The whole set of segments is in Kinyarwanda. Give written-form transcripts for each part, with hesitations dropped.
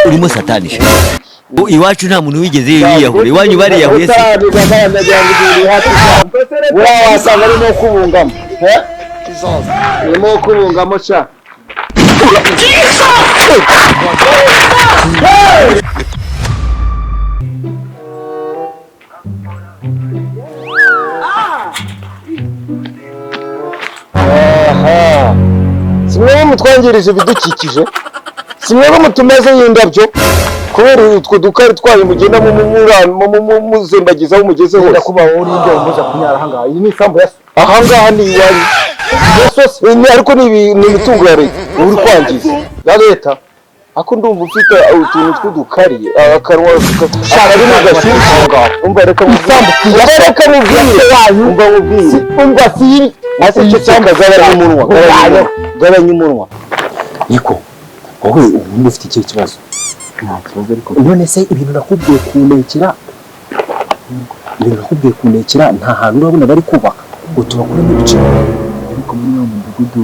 urimo satanisha iwacu nta muntu wigeze yiyahura iwanyu bariyahuye se wasanga arimo kubungamo arimo kubungamo cha simwe mutwangirije ibidukikije simwe mutumeze y'indabyo kubera utwo dukari twaye mugenda mu muzembagiza umugeze hose kuba uri inde umuza kunyara hanga iyi ni sambu yaso ahangaha ni iwanyu yeso ni ariko ni imitungo ya leta uri kwangiza ya leta ako ndumva ufite utuntu tw'udukari akanwa shara ari mugashyushye umva reka musambu reka mubwire umva mubwire umva si ase cyo cyamba gabanya umunwa niko wowe ubu ufite iki kibazo nta kibazo ariko none se ibintu nakubwiye kunekera nta hantu urabona bari kubaka ngo tubakure mu bice ariko muri wa mudugudu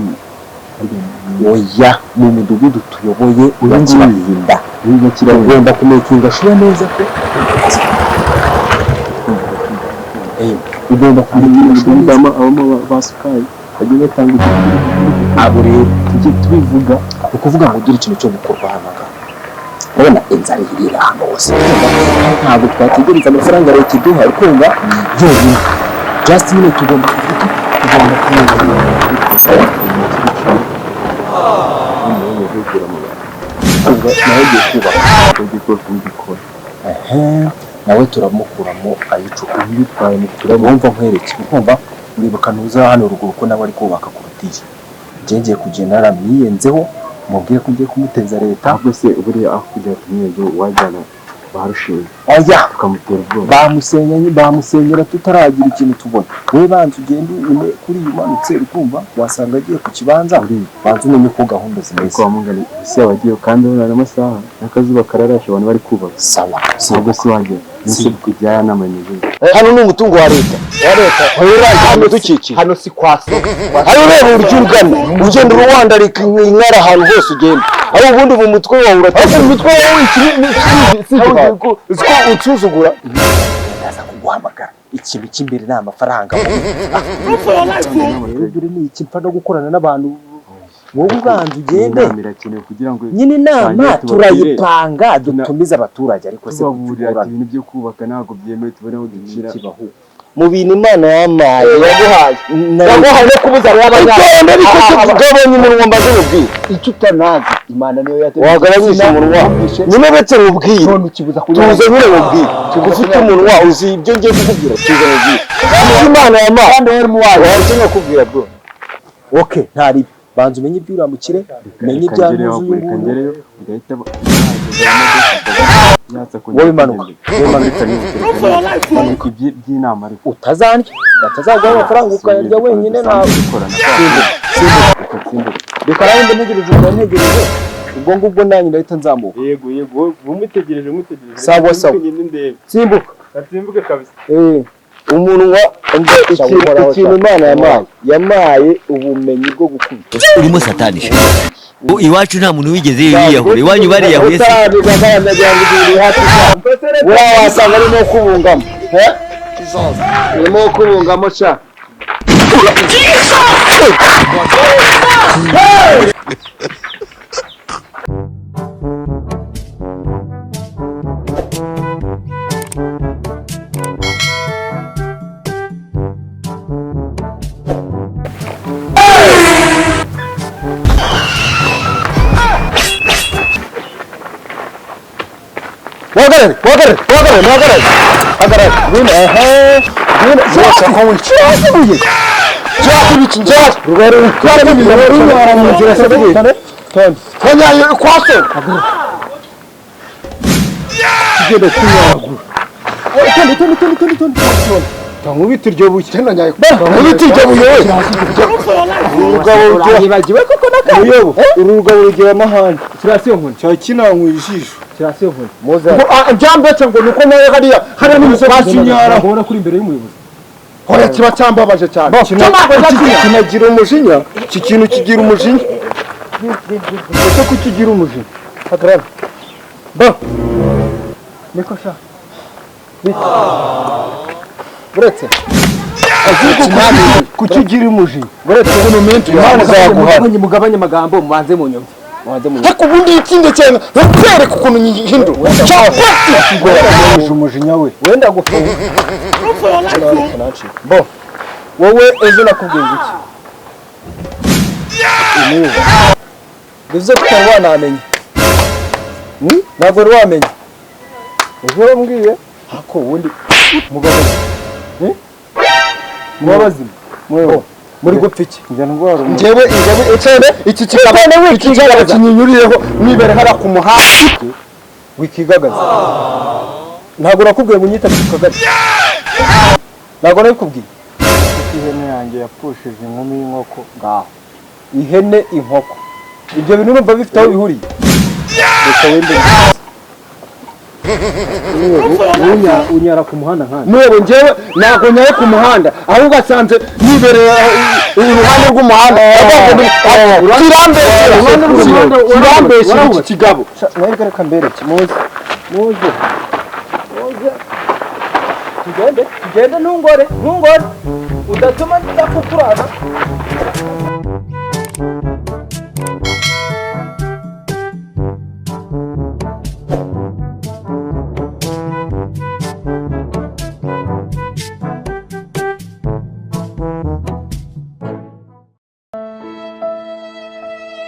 oya mu mudugudu tuyoboye urakirinda niba kiragomba kumekinga shura neza ko ugomba kumekinga abamo basukaye bagiye batanga abo rero tujye tubivuga ukuvuga ngo ugire ikintu cyo gukorwa hanaga urabona inzara iri ahantu hose ntabwo twategereza amafaranga leta iduha ukumva yonyine just nyine tugomba nawe turamukuramo ayicuka yitwaye mu turabumva nkwereke ukumva uribuka ntuza hano ruguru ko nawe ari kubaka kurutiye ngiye kugenda naramiyenzeho mubwiye ko ngiye kumuteza leta ahubwo se uburi aho kujya kumwejo wajyana barushinze oya tukamutera ubwoba bamusenyera tutaragira ikintu tubona we banze ugende nyine kuri umanutse ukumva wasanga agiye ku kibanza banze umenye ko gahunda zimeze kwa mungani ese abagiye kandi urana amasaha n'akazuba kararashe abantu bari kubaka sawa ahubwo se wagiye nise kujyana n'amanyeje hano ni umutungo wa leta hano dukikije hano si kwase hano rero urugana ugenda uruwandarika inkara ahantu hose ugenda aho ubundi mu mutwe wawe urataka umutwe wawe ikiri ucuzugura ndaza kuguhamagara ikintu cy'imbere ni amafaranga rero ni iki mfa no gukorana n'abantu wowe ubanza ugende nyine inama turayipanga dutumiza abaturage ariko se kuburira ibintu byo kubaka ntabwo byemewe tubone aho ducira mu bintu Imana yamaye yaguhaye no kubuza abanyarwanda ariko tugabanya umunwa mbaze mubwire icyo utanazi Imana niyo yateye wagabanyisha umunwa nyine betse mubwire tuze nyine mubwire ufite umunwa uzi ibyo ngiye kukubwira tuze mubwire Imana yamaye kandi wari mu wawe waje kubwira bro okay ntari banza umenye ibyo uramukire menye ibyantuzo y'umuntu ugahita wowe manuka by'inama ariko utazandya batazaguha amafaranga ukayarya wenyine ntawe reka nawe ndegereje urantegereje ubwo ngubwo nanjye ndahita nzamuka yego umutegereje sawa simbuka simbuke kabisa umunwa ikintu Imana yamaye ubumenyi bwo gukubita urimo satanisha iwacu nta muntu wigeze yiyahura iwanyu bariyahuye se wasanga arimo kubungamo arimo kubungamo cha Wagarare. Bine, bine. Zose kowe cyose. Cyakuri kinjaz. Rugare mu zira Tonya kwaso. Kigede kunyagura. Toni. Tamubita iryo bukena nyaye. Tamubita iryo buyowe. Urugabo rwahibagiwe koko nakamuyobo. Urugabo rugira amahanga. kirasiyo nkoni Cyakinankwishije. kirasiyo nkoni Moza. Byambetse ngo nuko nawe hariya n'umusinyara ubona kuri imbere y'umuyobozi. Hoya kiba cyambabaje cyane. Kinagira umujinya. Iki kintu kigira umujinya. Ese kukigira umujinya. hagarara bo niko sha buretse kuki ugira umuji buretse monument Imana zaguha mugabanye amagambo mubanze mu nyumva ariko ubundi ikinde cyane bakwereka ukuntu nyihindo chapati umujinya we wenda gufunga bo wowe ejo nakubwiye iki bivuze ko utari wanamenya ntabwo wari wamenya ejo wambwiye ako ubundi mubabazi muri gupfa iki njyewe cyane iki kigagaza kinyinyuriyeho nibere hara ku muhanda wikigagaza ntabwo nakubwiye ngo unyita kigagaza ntabwo nabikubwiye ihene yanjye yapfushije inkumi y'inkoko ngaho ihene inkoko ibyo bintu numva bifite aho bihuriye reka wende unyara ku muhanda nkana n'ubu njyewe ntabwo nyaye ku muhanda ahubwo asanze nibereye uruhande rw'umuhanda kirambeshe iki kigabo mwebwe reka mbereke muze tugende ntungore udatuma ndakukurana